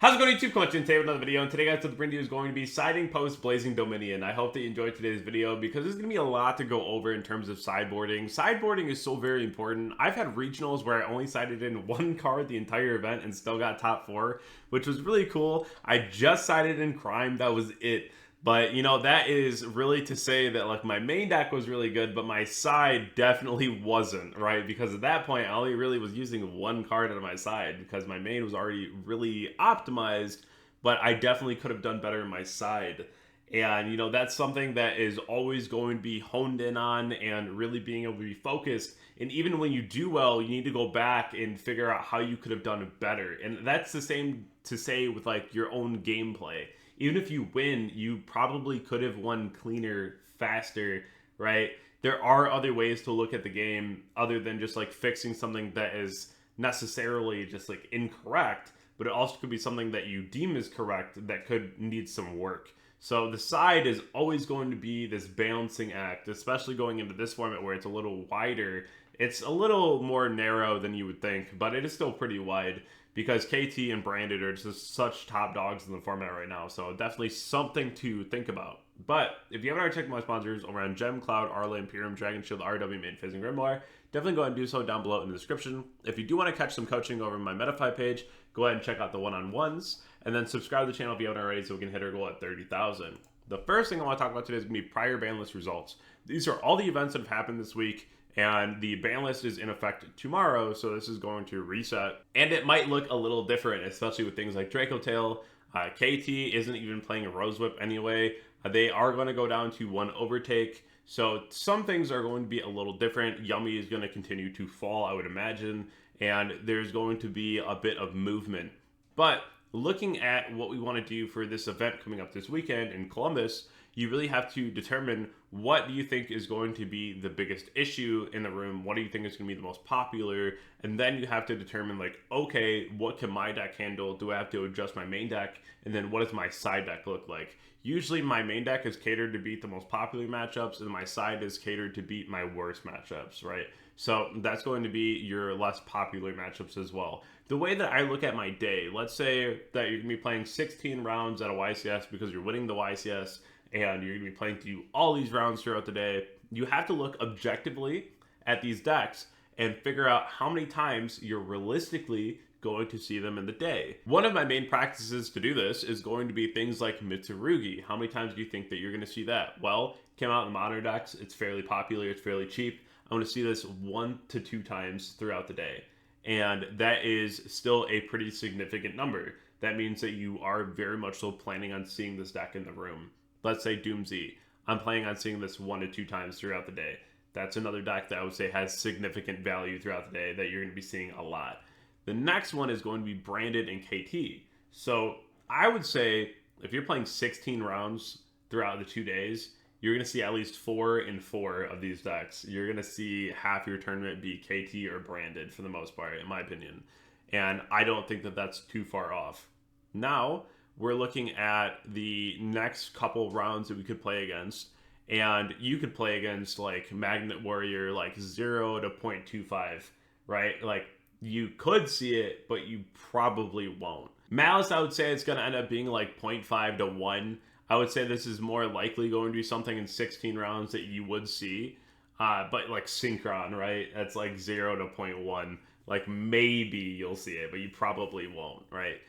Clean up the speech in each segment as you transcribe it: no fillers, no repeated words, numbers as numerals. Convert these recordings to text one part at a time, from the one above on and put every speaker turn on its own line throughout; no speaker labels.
How's it going, YouTube? Come on, today with another video, and today, guys, what the bring to you is going to be siding post Blazing Dominion. I hope that you enjoyed today's video because there's going to be a lot to go over in terms of sideboarding. Sideboarding is so very important. I've had regionals where I only sided in one card the entire event and still got top 4, which was really cool. I just sided in Crime, that was it. But, you know, that is really to say that, like, my main deck was really good, but my side definitely wasn't, right? Because at that point, I only really was using one card out of my side because my main was already really optimized, but I definitely could have done better in my side. And, you know, that's something that is always going to be honed in on and really being able to be focused. And even when you do well, you need to go back and figure out how you could have done it better. And that's the same to say with, like, your own gameplay. Even if you win, you probably could have won cleaner, faster, right? There are other ways to look at the game other than just like fixing something that is necessarily just like incorrect, but it also could be something that you deem is correct that could need some work. So the side is always going to be this balancing act, especially going into this format where it's a little wider. It's a little more narrow than you would think, but it is still pretty wide because KT and Branded are just such top dogs in the format right now. So definitely something to think about. But if you haven't already checked my sponsors over on Gem, Cloud, Arla, Imperium, Dragonshield, RW, MainPhaze, and Grimoire, definitely go ahead and do so down below in the description. If you do want to catch some coaching over my METAFY page, go ahead and check out the one-on-ones, and then subscribe to the channel if you haven't already so we can hit our goal at 30,000. The first thing I want to talk about today is going to be prior ban list results. These are all the events that have happened this week, and the ban list is in effect tomorrow, so this is going to reset. And it might look a little different, especially with things like Draco Tail. KT isn't even playing a Rose Whip anyway. They are going to go down to 1 overtake. So some things are going to be a little different. Yummy is going to continue to fall, I would imagine. And there's going to be a bit of movement. But looking at what we want to do for this event coming up this weekend in Columbus, you really have to determine what do you think is going to be the biggest issue in the room, what do you think is going to be the most popular, and then you have to determine, like, okay, what can my deck handle? Do I have to adjust my main deck? And then what does my side deck look like? Usually my main deck is catered to beat the most popular matchups, and my side is catered to beat my worst matchups, right? So that's going to be your less popular matchups as well. The way that I look at my day, let's say that you're going to be playing 16 rounds at a YCS because you're winning the YCS, and you're going to be playing through all these rounds throughout the day. You have to look objectively at these decks and figure out how many times you're realistically going to see them in the day. One of my main practices to do this is going to be things like Mitsurugi. How many times do you think that you're going to see that? Well, it came out in modern decks. It's fairly popular. It's fairly cheap. I'm going to see this 1 to 2 times throughout the day. And that is still a pretty significant number. That means that you are very much so planning on seeing this deck in the room. Let's say Doomsday. I'm planning on seeing this 1 to 2 times throughout the day. That's another deck that I would say has significant value throughout the day that you're going to be seeing a lot. The next one is going to be Branded and KT. So I would say if you're playing 16 rounds throughout the 2 days, you're going to see at least 4 in 4 of these decks. You're going to see half your tournament be KT or Branded for the most part, in my opinion. And I don't think that that's too far off. Now, we're looking at the next couple rounds that we could play against. And you could play against like Magnet Warrior, like 0 to 0.25, right? Like you could see it, but you probably won't. Malice, I would say it's going to end up being like 0.5 to 1. I would say this is more likely going to be something in 16 rounds that you would see. But like Synchron, right? That's like 0 to 0.1. Like maybe you'll see it, but you probably won't, right?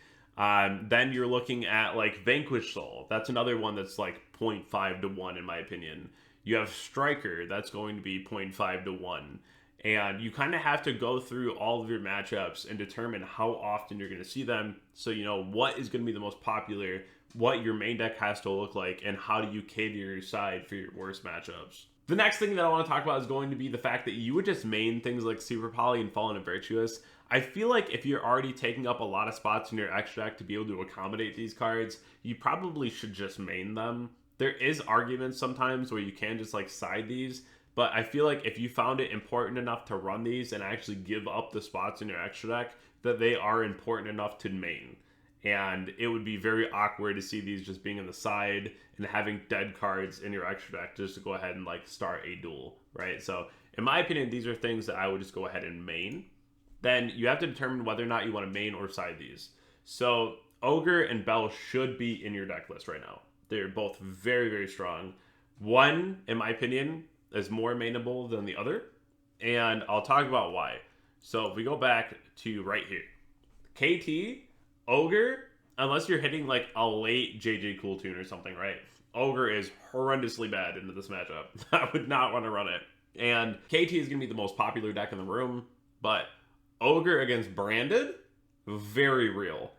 Then you're looking at like Vanquish Soul. That's another one that's like 0.5 to 1 in my opinion. You have Striker. That's going to be 0.5 to 1. And you kind of have to go through all of your matchups and determine how often you're going to see them. So you know what is going to be the most popular, what your main deck has to look like, and how do you cater your side for your worst matchups. The next thing that I want to talk about is going to be the fact that you would just main things like Super Poly and Fallen and Virtuous. I feel like if you're already taking up a lot of spots in your extra deck to be able to accommodate these cards, you probably should just main them. There is arguments sometimes where you can just like side these, but I feel like if you found it important enough to run these and actually give up the spots in your extra deck, that they are important enough to main. And it would be very awkward to see these just being on the side and having dead cards in your extra deck just to go ahead and like start a duel, right? So in my opinion, these are things that I would just go ahead and main. Then you have to determine whether or not you want to main or side these. So Ogre and Bell should be in your deck list right now. They're both very, very strong. One, in my opinion, is more mainable than the other, and I'll talk about why. So if we go back to right here, KT, Ogre, unless you're hitting like a late JJ Cool Tune or something, right? Ogre is horrendously bad into this matchup. I would not want to run it. And KT is going to be the most popular deck in the room, but Ogre against Branded, very real.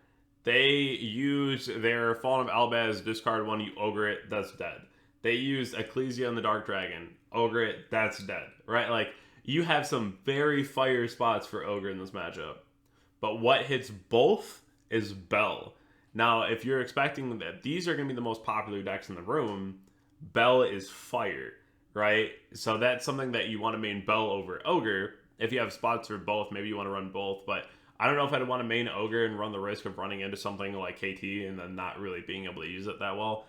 They use their Fallen of Albaz, discard one, you Ogre it, that's dead. They use Ecclesia and the Dark Dragon, Ogre it, that's dead, right? Like, you have some very fire spots for Ogre in this matchup. But what hits both is Bell. Now, if you're expecting that these are going to be the most popular decks in the room, Bell is fire, right? So that's something that you want to main Bell over Ogre. If you have spots for both, maybe you want to run both, but I don't know if I'd want to main Ogre and run the risk of running into something like KT and then not really being able to use it that well.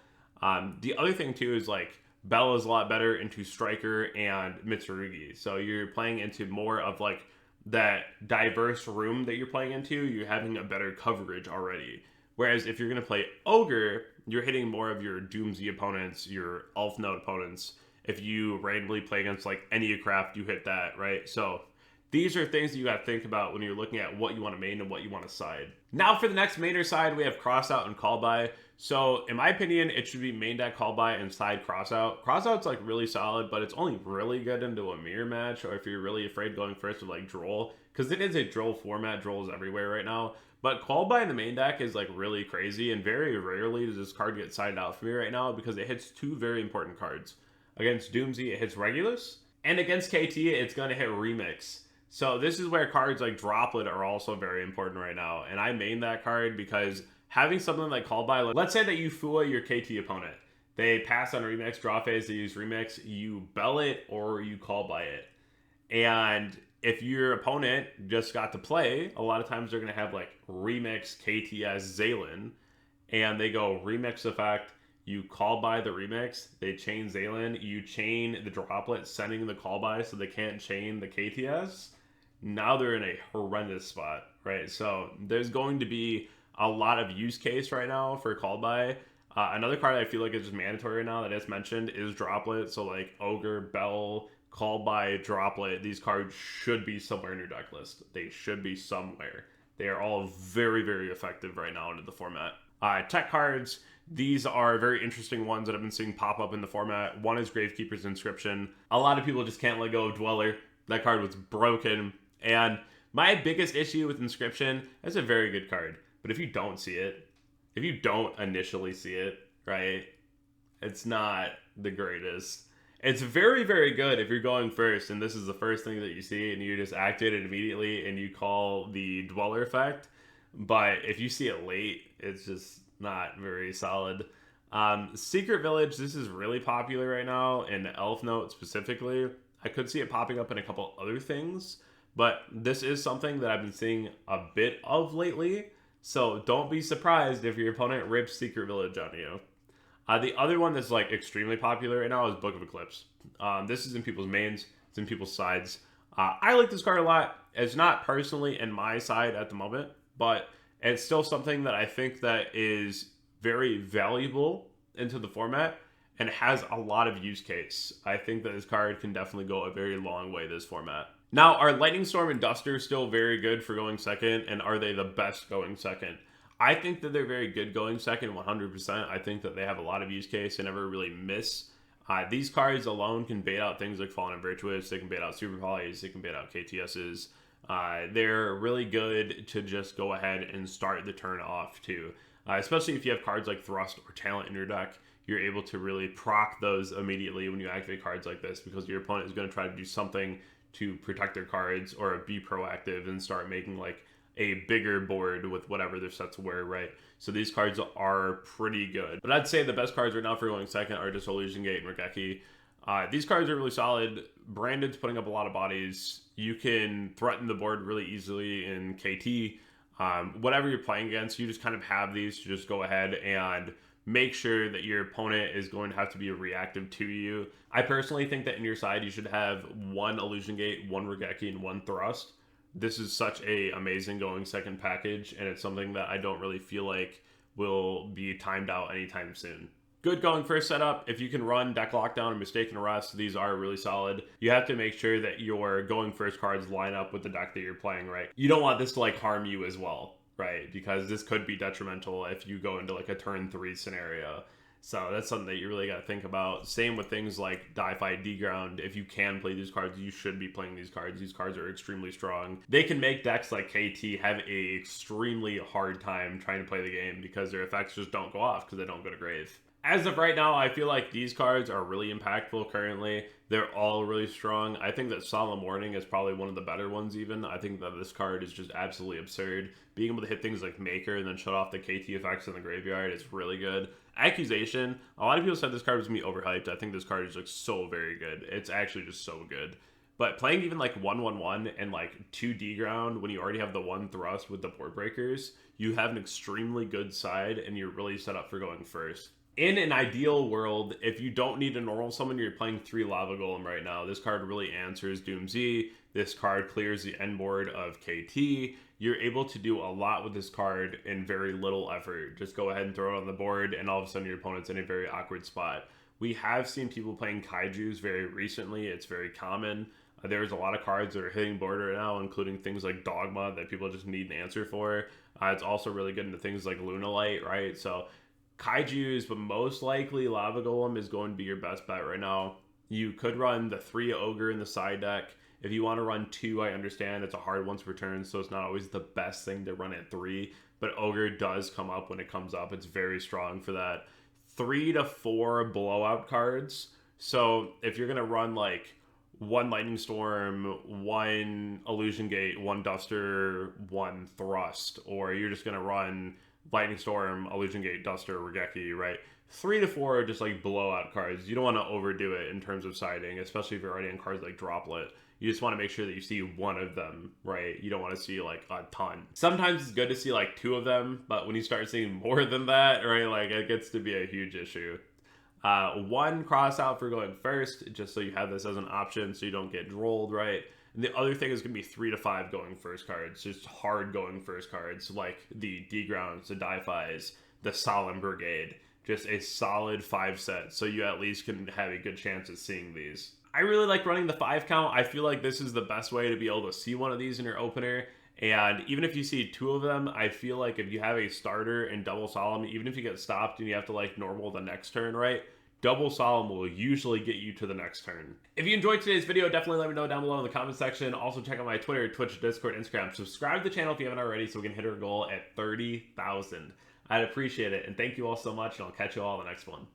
The other thing too is like Bell is a lot better into Striker and Mitsurugi. So you're playing into more of like that diverse room that you're playing into. You're having a better coverage already. Whereas if you're going to play Ogre, you're hitting more of your Doomsday opponents, your Elf Note opponents. If you randomly play against like Enneacraft, you hit that, right? So these are things that you got to think about when you're looking at what you want to main and what you want to side. Now for the next mainer side, we have Crossout and Callby. So in my opinion, it should be main deck Callby and side Crossout. Crossout's like really solid, but it's only really good into a mirror match, or if you're really afraid going first with like Droll, because it is a Droll format. Droll is everywhere right now. But Callby in the main deck is like really crazy, and very rarely does this card get sided out for me right now because it hits two very important cards. Against Doomsday, it hits Regulus, and against KT, it's going to hit Remix. So this is where cards like Droplet are also very important right now. And I main that card because having something like Callby, like, let's say that you fool your KT opponent. They pass on Remix, draw phase, they use Remix, you Bell it or you Callby it. And if your opponent just got to play, a lot of times they're going to have like Remix, KTS, Zaylin. And they go Remix effect, you Callby the Remix, they chain Zaylin, you chain the Droplet, sending the Callby so they can't chain the KTS. Now they're in a horrendous spot, right? So there's going to be a lot of use case right now for Callby. Another card I feel like is just mandatory right now that is mentioned is Droplet. So like Ogre, Bell, Callby, Droplet, these cards should be somewhere in your deck list. They should be somewhere. They are all very, very effective right now into the format. Tech cards, these are very interesting ones that I've been seeing pop up in the format. One is Gravekeeper's Inscription. A lot of people just can't let go of Dweller. That card was broken. And my biggest issue with Inscription, it's a very good card. But if you don't see it, if you don't initially see it, right, it's not the greatest. It's very, very good if you're going first and this is the first thing that you see and you just activate it immediately and you call the Dweller effect. But if you see it late, it's just not very solid. Secret Village, this is really popular right now in Elf Note specifically. I could see it popping up in a couple other things. But this is something that I've been seeing a bit of lately, so don't be surprised if your opponent rips Secret Village on you. The other one that's like extremely popular right now is Book of Eclipse. This is in people's mains, it's in people's sides. I like this card a lot. It's not personally in my side at the moment, but it's still something that I think that is very valuable into the format and has a lot of use case. I think that this card can definitely go a very long way this format. Now, are Lightning Storm and Duster still very good for going second, and are they the best going second? I think that they're very good going second, 100%. I think that they have a lot of use case and never really miss. These cards alone can bait out things like Fallen and Virtuous, they can bait out Super Polys, they can bait out KTSs. They're really good to just go ahead and start the turn off too. Especially if you have cards like Thrust or Talent in your deck, you're able to really proc those immediately when you activate cards like this because your opponent is going to try to do something to protect their cards or be proactive and start making like a bigger board with whatever their sets were, right? So these cards are pretty good. But I'd say the best cards right now for going second are Disillusion Gate and Regeki. These cards are really solid. Branded's putting up a lot of bodies. You can threaten the board really easily in KT. Whatever you're playing against, you just kind of have these to just go ahead and make sure that your opponent is going to have to be reactive to you. I personally think that in your side, you should have one Illusion Gate, one Regeki, and one Thrust. this is such a amazing going second package, and it's something that I don't really feel like will be timed out anytime soon. Good going first setup. If you can run Deck Lockdown and Mistaken Arrest, these are really solid. You have to make sure that your going first cards line up with the deck that you're playing, right? You don't want this to like harm you as well, right? Because this could be detrimental if you go into like a turn 3 scenario. So that's something that you really got to think about. Same with things like Die-Fi D-Ground. If you can play these cards, you should be playing these cards. These cards are extremely strong. They can make decks like KT have a extremely hard time trying to play the game because their effects just don't go off because they don't go to grave. As of right now, I feel like these cards are really impactful currently. They're all really strong. I think that Solemn Warning is probably one of the better ones even. I think that this card is just absolutely absurd. Being able to hit things like Maker and then shut off the KT effects in the graveyard is really good. Accusation, a lot of people said this card was going to be overhyped. I think this card is like so very good. It's actually just so good. But playing even like 1/1/1 and like 2 D-Ground when you already have the 1 Thrust with the Board Breakers, you have an extremely good side and you're really set up for going first. In an ideal world, if you don't need a normal summon, you're playing 3 Lava Golem right now. This card really answers Doom Z. This card clears the end board of KT. You're able to do a lot with this card in very little effort. Just go ahead and throw it on the board, and all of a sudden your opponent's in a very awkward spot. We have seen people playing Kaijus very recently. It's very common. There's a lot of cards that are hitting board right now, including things like Dogma that people just need an answer for. It's also really good into things like Lunalight, right? So Kaijus, but most likely Lava Golem is going to be your best bet right now. You could run the 3 Ogre in the side deck. If you want to run 2, I understand it's a hard once per turn, so it's not always the best thing to run at 3. But Ogre does come up when it comes up. It's very strong for that. 3 to 4 blowout cards. So if you're going to run like 1 Lightning Storm, 1 Illusion Gate, 1 Duster, 1 Thrust, or you're just going to run Lightning Storm, Illusion Gate, Duster, Regeki, right? 3 to 4 are just like blowout cards. You don't want to overdo it in terms of siding, especially if you're already on cards like Droplet. You just want to make sure that you see 1 of them, right? You don't want to see like a ton. Sometimes it's good to see like 2 of them, but when you start seeing more than that, right, like it gets to be a huge issue. 1 cross out for going first, just so you have this as an option so you don't get drolled, right? And the other thing is going to be 3 to 5 going first cards, just hard going first cards, like the D-Grounds, the Die-Fis, the Solemn Brigade. Just a solid 5 set, so you at least can have a good chance of seeing these. I really like running the 5 count. I feel like this is the best way to be able to see one of these in your opener. And even if you see 2 of them, I feel like if you have a starter and double Solemn, even if you get stopped and you have to like normal the next turn, right? Double Solemn will usually get you to the next turn. If you enjoyed today's video, definitely let me know down below in the comment section. Also check out my Twitter, Twitch, Discord, Instagram. Subscribe to the channel if you haven't already so we can hit our goal at 30,000. I'd appreciate it. And thank you all so much, and I'll catch you all in the next one.